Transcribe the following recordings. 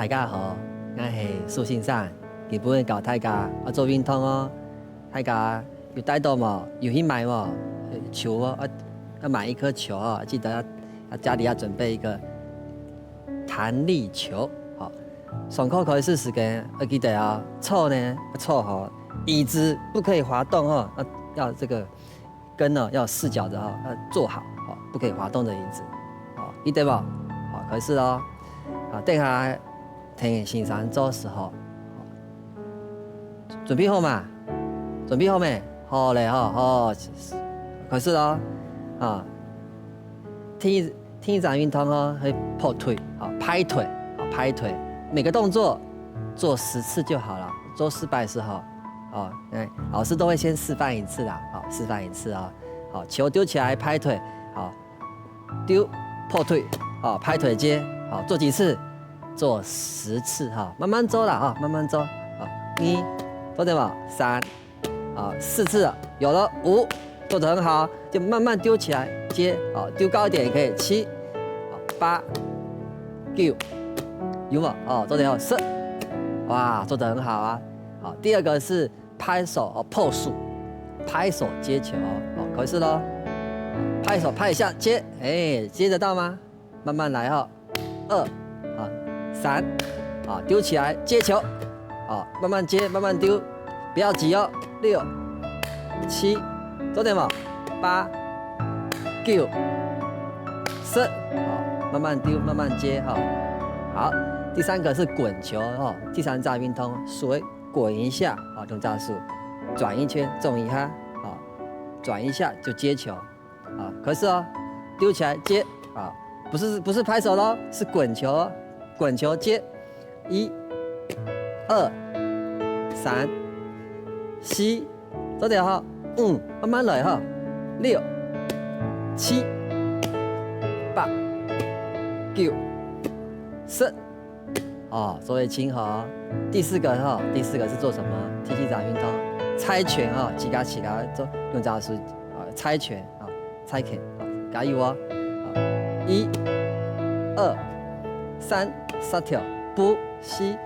大家好，我是苏先生，日本教大家做运动哦。大家有带到吗？有去买吗？球哦，要买一颗球哦，记得要家里要准备一个弹力球。好，上课开始时间要记得啊，坐呢要坐好，椅子不可以滑动哦，要这个跟呢要四脚的哈，要坐好，好不可以滑动的椅子，好，记得不？好，开始咯。好，等下听先生做时候，准备好嘛？准备好没？好嘞，好，开始咯。啊，听一场运动哦，会破腿，好拍腿，好拍腿，每个动作做10次就好了，做失败时候，哦，老师都会先示范一次啦，好，示范一次啊，好，球丢起来拍腿，好，丢破腿，好，拍腿接，好，做几次？做10次哈，慢慢做啦啊，慢慢做，好，1，做对吗？3，啊，4次了，有了，5，做得很好，就慢慢丢起来接，好，丢高一点也可以，7，好，8， 9，有吗？哦，做得好，10，哇，做得很好啊。好，第二个是拍手哦，破数，拍手接球，好，开始咯，拍手拍一下接，哎，接得到吗？慢慢来哈，2。3，啊，丢起来接球，好，慢慢接，慢慢丢，不要急哦。6、7，做点嘛。8、9、10，好，慢慢丢，慢慢接哈。好，第3个是滚球哈，第3站运动，水滚一下啊，用战术，转一圈中一下，啊，转一下就接球，啊，可是哦，丢起来接，啊，不是拍手咯，是滚球哦。滚球接，1、2、3、4，做点哈，5，慢慢来哈，6、7、8、9、10，哦，作为轻哈。第4个哈，第4个是做什么？踢击掌运动，猜拳啊，起嘎做用招数啊，猜拳啊，猜拳啊，加油哦！1、2、3。杀条不吸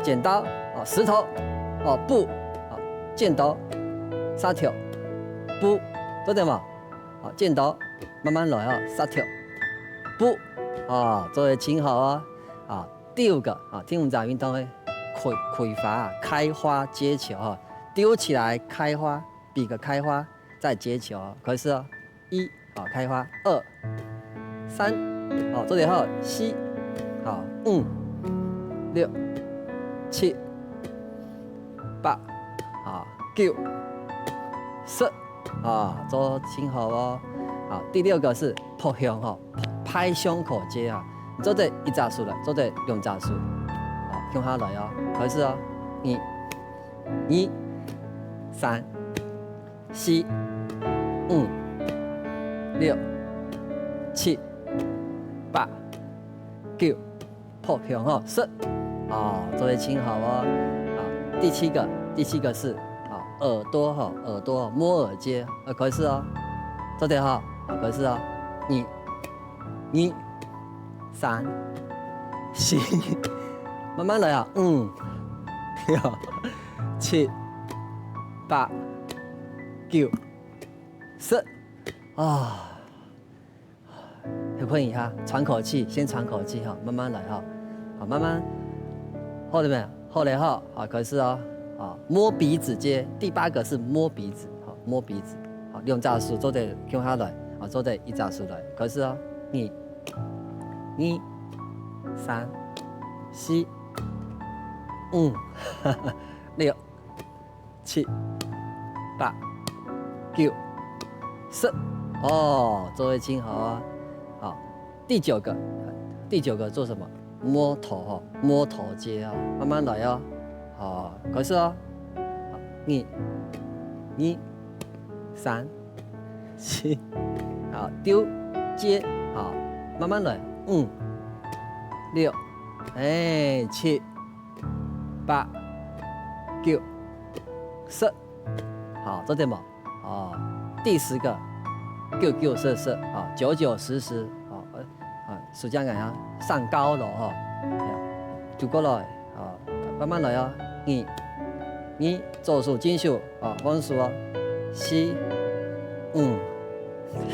剪刀哦，石头哦不哦，剪刀杀条不，做对吗？好，剪刀慢慢来哦，杀条不啊，做得挺好啊。啊，第5个啊，第5种运动的开花开花接球啊，丢起来开花，比个开花再接球，可是哦，1好开花，2、3好做得好，4。好，5、6、7、8，啊，9、10，啊，做挺好哦。好，第6个是拍胸哈，拍胸口接啊，做对1扎数了，做对2扎数，好，用下来哦，开始哦，1、2、3、4、5、6、7、8、9。破胸哈，10，啊，做得挺好哦。啊，第7个是啊，耳朵哈，耳朵摸耳接，开始哦，做得好，开始哦，1、2、3、4，慢慢来啊，5、6、7、8、9、10，啊。休困一下，喘口气，先喘口气哈，慢慢来哈，好，慢慢，好了没有？好了哈，好，开始哦，啊，摸鼻子接，第8个是摸鼻子，好，摸鼻子，好，用招数做得用下来，啊，做得1招数来，开始哦，1、2、3、4、5、6、7、8、9、10，哦，做得挺好啊。好，第9个做什么？摸头哈，摸头接啊，慢慢来哦。好，开始哦。1、2、3、4，好，丢接，好，慢慢来。5、6，哎，7、8、9、10，好，做对吗？哦，第10个。9、9、10、10，啊，9、9、10、10，啊，暑假感要上高楼哈，丢过来，啊，慢慢来啊，二做数金属啊，分数啊，4、5、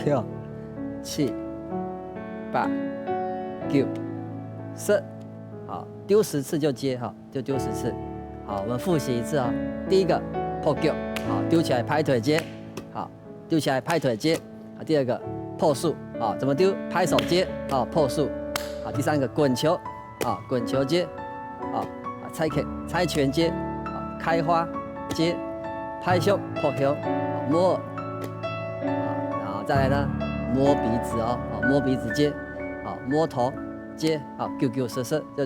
6、7、8、9、10，好，丢10次就接哈，就丢10次。好，我们复习一次啊。第一个破脚，好，丢起来拍腿接，好，丢起来拍腿接。啊，第二个破树，啊，怎么丢？拍手接，啊，破树。好，第三个滚球，啊，滚球接，啊，猜拳接，啊，开花接，拍胸破胸，摸耳，啊，然后再来呢，摸鼻子哦，摸鼻子接，好，摸头接，好，丢射就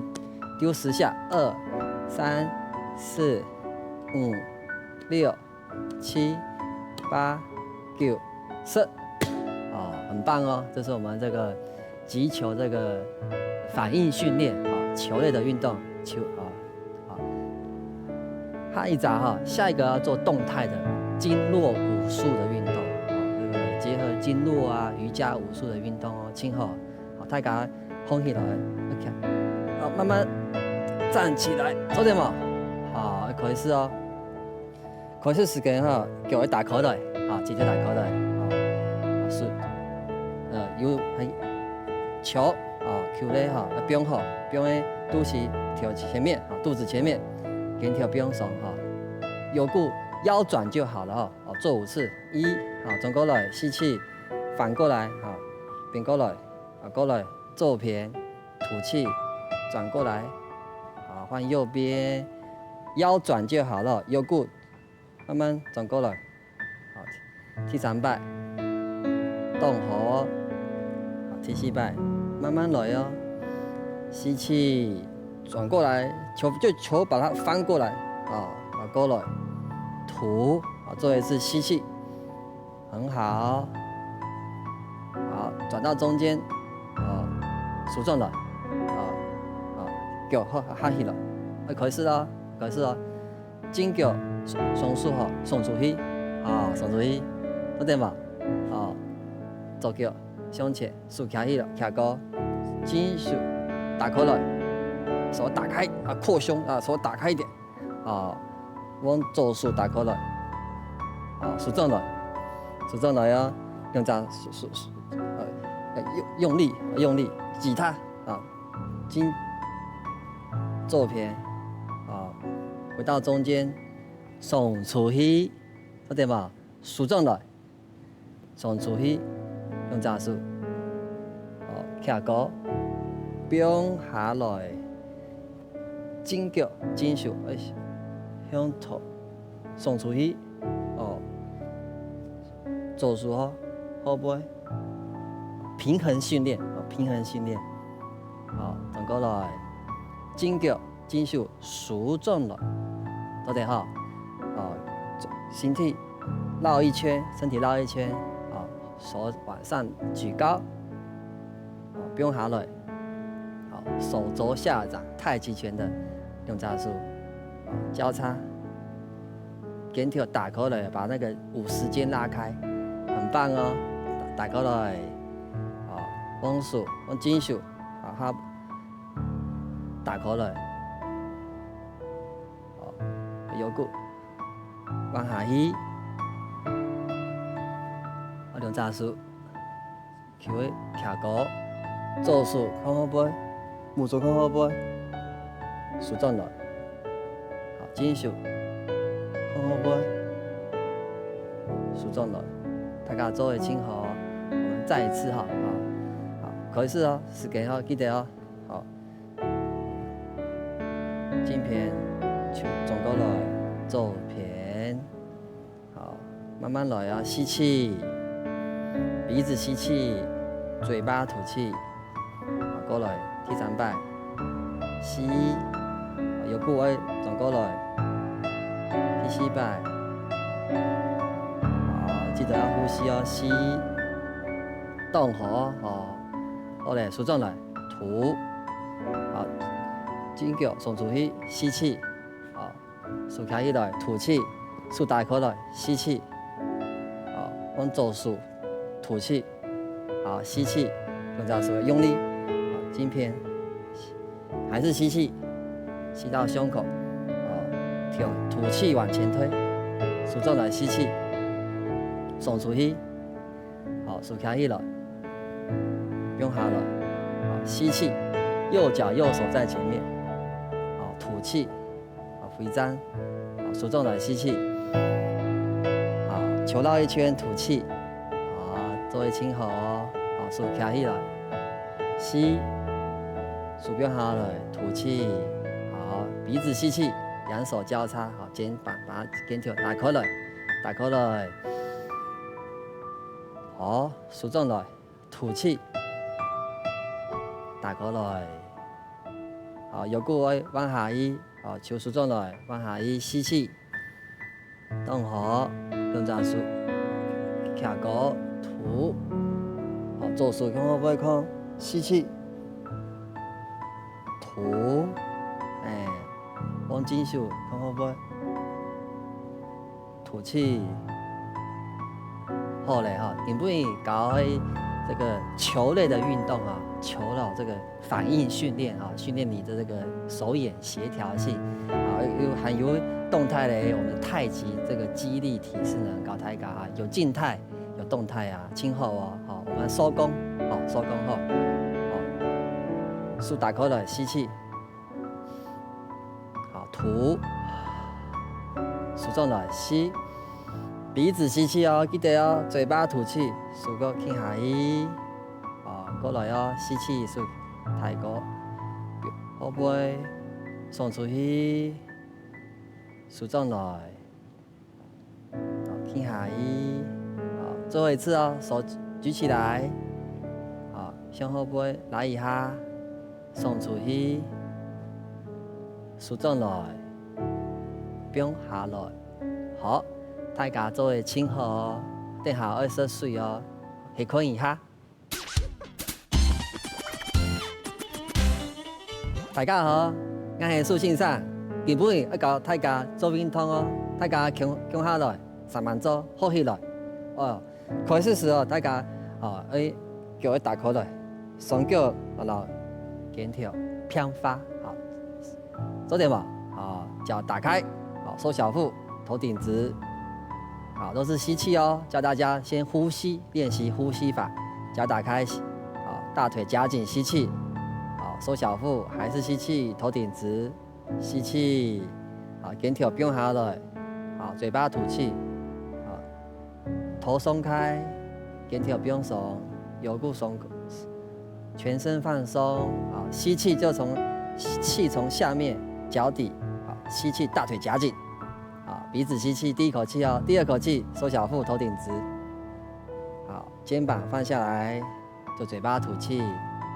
丢10下，2、3、4、5、6、7、8、9、10，很棒哦！这是我们这个击球这个反应训练啊，球类的运动，下一个要做动态的经络武术的运动，这个结合经络啊、瑜伽武术的运动哦，请好，大家放起来 ，OK， 好，慢慢站起来，做点嘛，好，开始哦，开始时间哈，叫我打口袋，啊，直接打口袋，啊，是，有球啊，球咧哈，标好，标咧肚脐条前面啊，肚子前面，跟条标上哈，有顾腰转就好了哈，做5次，1，好，转过来吸气，反过来，好，变过来，啊，过来，左边吐气，转过来，好，换右边，腰转就好了，有顾，慢慢转过来，好，踢3摆，动好，好，踢4摆，慢慢来哦，吸气，转过来，球把它翻过来，啊，过来，吐，好，做一次吸气，很好，好，转到中间，啊，数正了，脚下去了，开始了，肩脚松树哈，送出去，啊，送出去，做对嘛，啊，左脚向前，竖起去了，卡高，肩手打开来，手打开啊，扩胸啊，手打开一点，啊，往左手打开来，啊，数正来啊，用这样用力挤它啊，筋左边啊，回到中间，送出去，晓得嘛？数正来，送出去，用这数，哦，卡高，并下来，肩脚肩手向头送出去，哦，做数好，好不？平衡训练，好，转过来，肩脚肩手竖正了，都得哈，身体绕一圈，手往上举高，不用下来，好，手肘下掌，太极拳的用招数，交叉，肩条打开来，把那个50肩拉开，很棒哦，打开来，往手往肩手，好，打开来，有骨往下去，用招数，球的卡高，做数看好背，木做看好背，数正来，好，肩手看好背，数正来，大家做的请好，我们再一次哈，好，开始哦，时间哦，记得哦，好，肩片球转过来，左边，好，慢慢来啊，吸气，鼻子吸气，嘴巴吐气，好，过来，踢3摆，吸，有骨位转过来，踢4摆，好，记得要呼吸哦，吸，动好，好嘞，数正来，吐，好，肩脚送出去，吸气，好，数开起来，吐气，数打开来，吸气，好，往左数，吐气，好，吸气，用这样手用力，好，肩片，还是吸气，吸到胸口，吐气往前推，数重来吸气，送出去，数起来，不用下来，吸气，右脚右手在前面，吐气，回张，数重来吸气，球绕一圈吐气，做为轻和哦，数起来，吸，数不用下来，吐气，鼻子吸气。两手交叉，肩膀把它肩条打开来，打开来，数重来，吐气，打开来，腰骨位往下移，手数重来，往下移，吸气，动好，用掌数，卡高吐，做数看好不看，吸气，吐，往紧手，看好不？吐气，好嘞哈！你不会搞这个球类的运动啊，球的这个反应训练啊，训练你的这个手眼协调性啊，还有动态的我们太极这个肌力体式呢，搞太搞啊，有静态有动态啊，今后哦，我们收工，收工后，手打开来吸气。吐，数重来吸，鼻子吸气哦，记得哦，嘴巴吐气，数个轻下去，过来哦，吸气数抬高，后背送出去，数重来，轻下去，最后一次哦，手举起来，向后背来一下，送出去。数重来，不用下来。好，大家做个轻和哦，等下20岁哦，下困一下。大家好，我是苏先生，今晡日要教大家做运动哦，大家强下来，3万做好起来。开始时哦，大家脚打开来，双脚然后肩条偏发。做点嘛，脚打开，收小腹，头顶直，都是吸气哦。教大家先呼吸，练习呼吸法，脚打开，大腿夹紧吸气，收小腹，还是吸气，头顶直，吸气，肩条不用下来，嘴巴吐气，头松开，肩条不用松，腰部松，全身放松，吸气就气从下面。脚底，吸气，大腿夹紧，鼻子吸气，第一口气哦，第二口气收小腹，头顶直，肩膀放下来，就嘴巴吐气，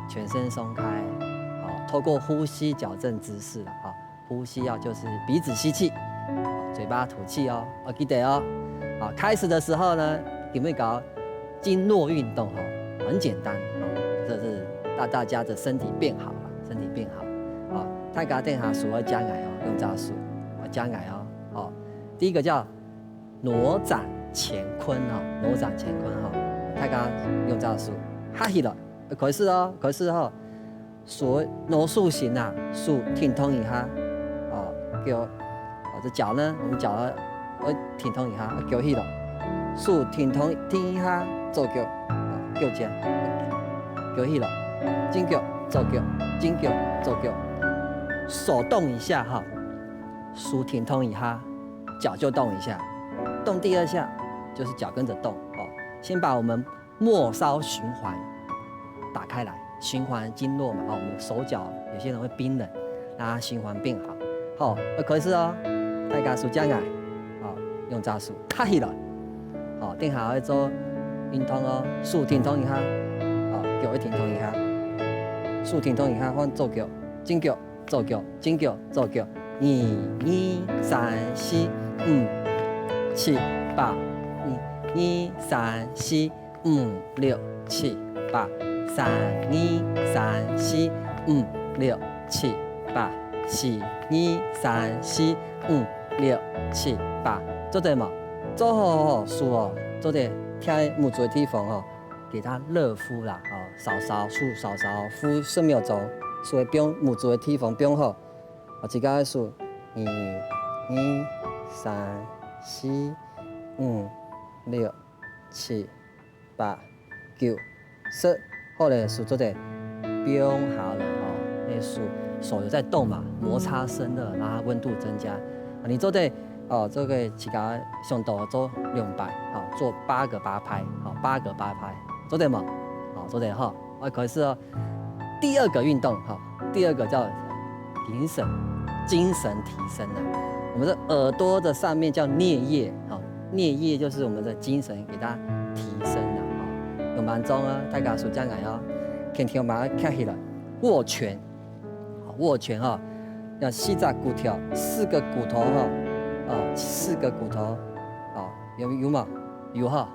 全身松开，透过呼吸矫正姿势了，呼吸就是鼻子吸气，嘴巴吐气哦，记得哦，开始的时候呢，有没有搞经络运动很简单，这是大家的身体变好了，身体变好。大家等下数要加矮哦，用这数，加矮哦。第一个叫挪展乾坤挪展乾坤大家用这数，哈起了，开始哦，开始数挪数型数挺通一下，叫这脚呢，我们脚要挺通一下，叫起了，数挺通一下，做脚，脚尖，叫起了，紧脚做脚，紧脚做脚。手动一下手挺通一下，脚就动一下，动第2下就是脚跟着动先把我们末梢循环打开来，循环经络嘛我们手脚有些人会冰冷，让它循环变好开始哦，大家数加矮用这数卡起来等下要做运动哦，手挺通一下脚要挺通一下，手挺通一下换做脚，紧脚。做脚，紧脚做脚，1、2、3、4、5、7、8，1、2、3、4、5、6、7、8，3、2、3、4、5、6、7、8，4、2、3、4、5、6、7、8，做对嘛？做好数做对，贴木嘴地方给它热敷啦稍敷10秒钟。所以不用木质的体方不用好，一个数1、2、3、4、5、6、7、8、9、10。后来数做者变好了哦，那手有在动嘛，摩擦生热，让它温度增加。你做对哦，这个起个上度做200，好，做8个8拍，好，8个8拍，做对吗？好，做对哈。可是哦，第二个运动哈，第二个叫精神提升啊。我们的耳朵的上面叫颞叶，好，颞叶就是我们的精神给它提升了哈。用慢钟啊，大家暑假来哦，天天把它看起来，握拳，握拳哈，要4只骨头，4个骨头哈。4个骨头，有吗？有哈，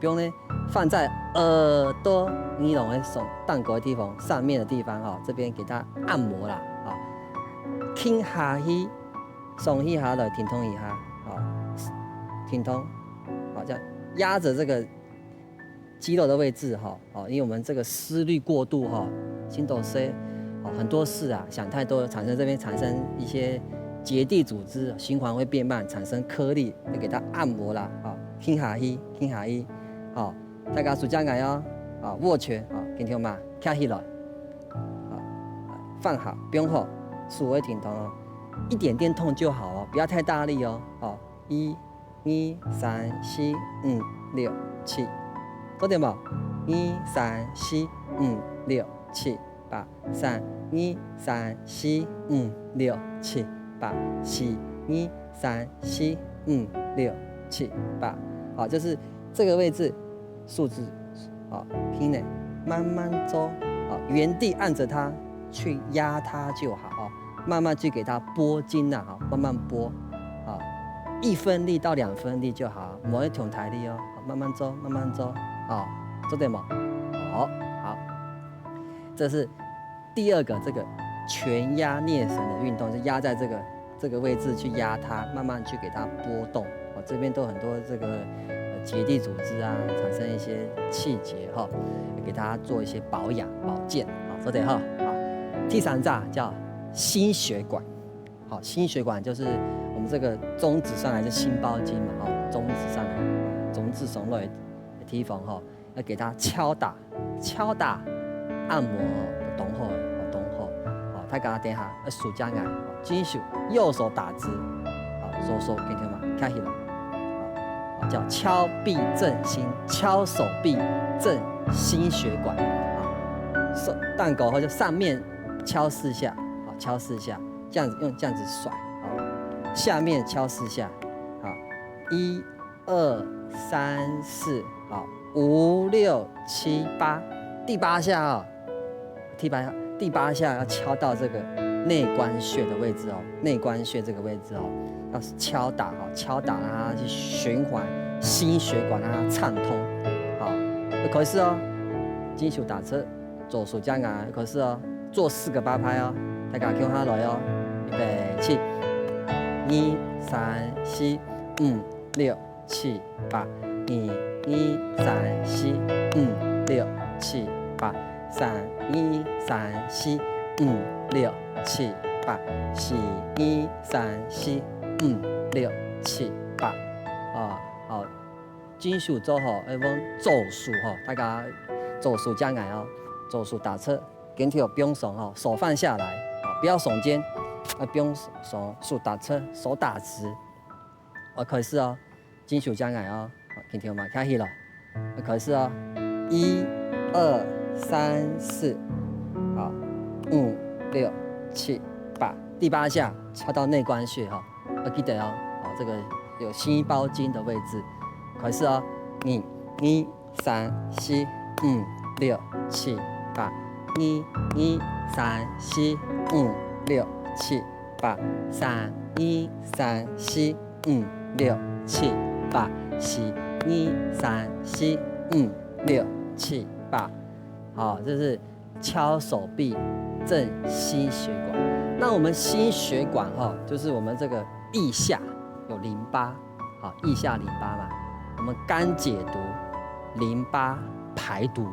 不用呢，放在耳朵你懂的手蛋糕的地方上面的地方哈，这边给它按摩啦，轻下去，松一下来，挺通一下，挺通，这样压着这个肌肉的位置哈，因为我们这个思虑过度哈，心斗 C， 很多事啊，想太多，产生这边产生一些。结缔组织循环会变慢，产生颗粒，要给它按摩啦，轻下去，大家暑假来哦，握拳，今天嘛，站起来，放好，不用好，手会挺痛哦，一点点痛就好哦，不要太大力哦，1、2、3、4、5、6、7，做点冇，1、3、4、5、6、7、8、3、2、3、4、5、6、7。8、4、2、3、4、5、6、7、8，好，就是这个位置数字，拼呢，慢慢走，原地按着它去压它就好，慢慢去给它拨筋呐，慢慢拨，1分力到2分力就好，莫要重台力哦，慢慢走，慢慢走，做对吗？好，这是第二个这个。全压颞绳的运动是压在这个位置去压它，慢慢去给它拨动。这边都很多这个结缔组织啊，产生一些气结哈，给它做一些保养保健。好，对哈。好，第3炸叫心血管。好，心血管就是我们这个中指上来是心包经嘛，中指上来，中指上来的地方哈，要给它敲打按摩动后。大家等下数下来，继续右手打直，左手跟听嘛，看起来，叫敲臂正心，敲手臂正心血管，手蛋糕或者上面敲4下，敲4下，这样子用这样子甩，下面敲4下，1、2、3、4， 5、6、7、8，第8下第8下要敲到这个内关穴的位置哦，内关穴这个位置哦，要敲打让它去循环心血管，让它畅通。好，可是哦，金手打车左手这样啊，可是哦，做4个8拍哦，大家跟下来哦，预备起，2、3、4、5、6、7、8，1、2、3、4、5、6、7、8。3、2、3、4、5、6、7、8， 4、2、3、4、5、6、7、8，好，金手做好，要往走数大家走数加矮哦，走数打侧，跟条不用耸手放下来，不要耸肩，不用耸手打侧，手打直，可是哦，金手加矮哦，跟条嘛开始了，可是哦，1、2、3、4，好，5、6、7、8，第8下敲到内关穴要记得哦，这个有心包经的位置。可是哦，1、2、3、4、5、6、7、8，1、2、3、4、5、6、7、8， 3、2、3、4、5、6、7、8， 4、2、3、4、5、6、7、8。好，这是敲手臂正心血管。那我们心血管就是我们这个腋下有淋巴，腋下淋巴嘛，我们肝解毒，淋巴排毒。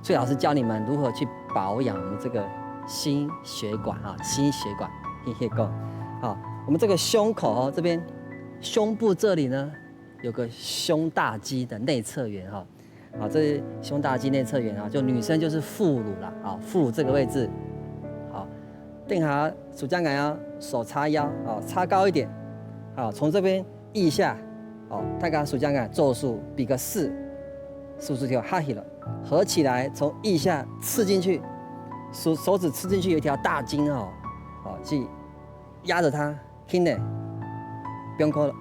所以老师教你们如何去保养我们这个心血管心血管嘿讲，好，我们这个胸口哦，这边胸部这里呢有个胸大肌的内侧缘哈，好，这是胸大肌内侧缘啊，就女生就是副乳啦，啊，副乳这个位置，好，定好手将杆腰，手叉腰，啊，叉高一点，好，从这边腋下，好，大家手将杆做数比个4，数字条哈起了，合起来从腋下刺进去，手指刺进去有一条大筋哦，好，去压着它，轻的，不用抠了，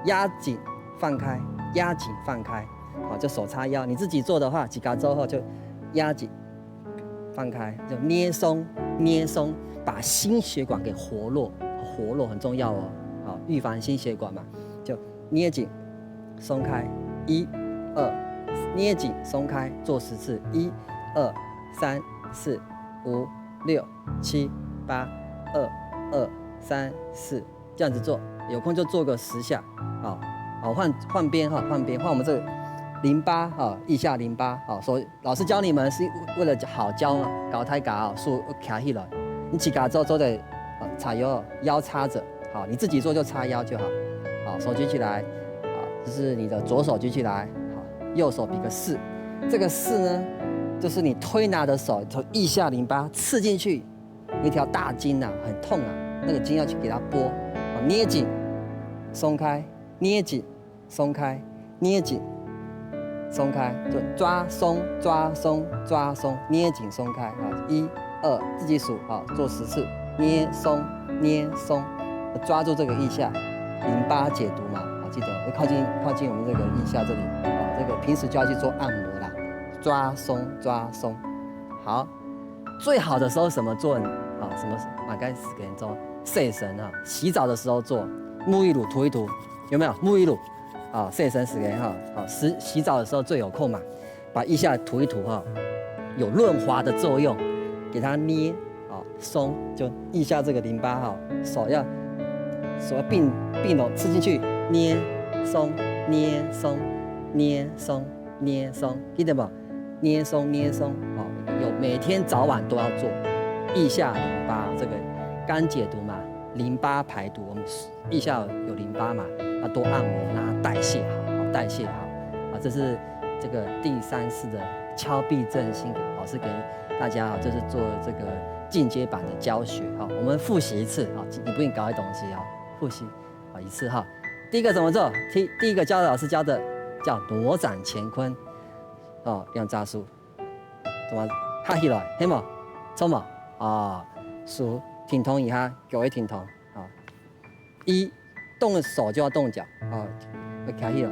压紧放开，压紧放开，好，就手叉腰。你自己做的话，几个之后就压紧放开，就捏松捏松，把心血管给活络，活络很重要哦，好，预防心血管嘛，就捏紧松开，1、2，捏紧松开，做10次，1、2、3、4、5、6、7、8、2、2、3、4，这样子做，有空就做个10下，好，换边哈，换我们这个淋巴哈，腋下淋巴，好，所以老师教你们是为了好教搞太嘎啊，数卡起来，你起嘎之后做的叉腰叉着，好，你自己做就叉腰就好，好，手举起来，好，就是你的左手举起来，好，右手比个4，这个4呢，就是你推拿的手从腋下淋巴刺进去一条大筋呐，很痛啊，那个筋要去给它拨，好，捏紧，松开，捏紧，松开，捏紧，松开，就抓松抓松抓松，捏紧松开啊，1、2，自己数啊，做10次，捏松捏松，抓住这个腋下淋巴解毒嘛，啊，记得要靠近我们这个腋下这里啊，这个平时就要去做按摩啦，抓松抓松，好，最好的时候什么做啊？什么马该死给人做晒神啊，洗澡的时候做，沐浴乳涂一涂，有没有沐浴乳？啊，晒神死给哈，好，洗澡的时候最有空嘛，把腋下涂一涂哈，有润滑的作用，给它捏，好松，就腋下这个淋巴哈，手要并拢吃进去，捏松捏松捏松捏松，记得不？捏松捏松，好，有每天早晚都要做，腋下淋巴这个肝解毒嘛，淋巴排毒，我们腋下有淋巴嘛。要多按摩，让它代谢好，代谢好啊！这是这个第3式的敲臂振兴，老师给大家啊，就是做这个进阶版的教学哈。我们复习一次啊，你不用搞些东西啊，复习啊一次哈。第一个怎么做？第一个老师教的叫挪展乾坤哦，两扎数，怎么哈起来？黑嘛，冲嘛啊，数挺同一下，各位挺同啊，1。动了手就要动脚啊，要开起了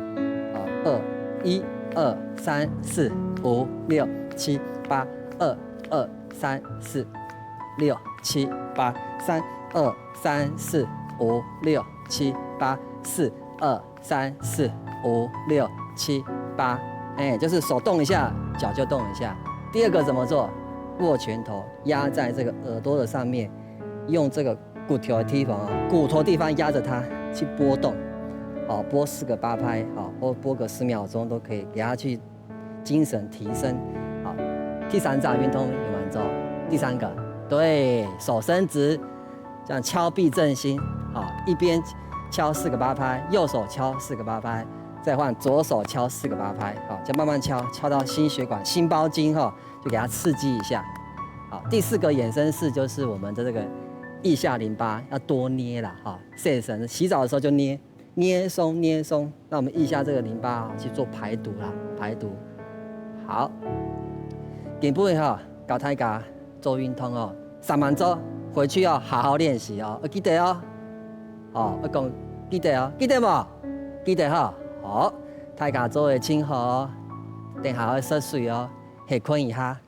啊，1、2、3、4、5、6、7、8、2、2、3、4、6、7、8、3、2、3、4、5、6、7、8、4、2、3、4、5、6、7、8，哎，就是手动一下，脚就动一下。第二个怎么做？握拳头压在这个耳朵的上面，用这个骨头的地方啊，骨头地方压着它。去拨动，好，拨4个8拍，好，或拨个10秒钟都可以，给它去精神提升，好。第3招运动有没有做？第3个，对手伸直，这样敲臂振兴，好，一边敲4个8拍，右手敲4个8拍，再换左手敲4个8拍，好，就慢慢敲，敲到心血管、心包经哈，就给它刺激一下，好。第4个衍生式就是我们的这个。腋下淋巴要多捏啦，哈，晒神，洗澡的时候就捏松，让我们腋下这个淋巴去做排毒啦，排毒。好，顶部哈，搞太嘎做运动哦，3万周回去要好好练习哦，记得哦，哦，我讲记得哦，记得不？记得哈，好，太嘎做的清好，等下要喝水哦，下困一下。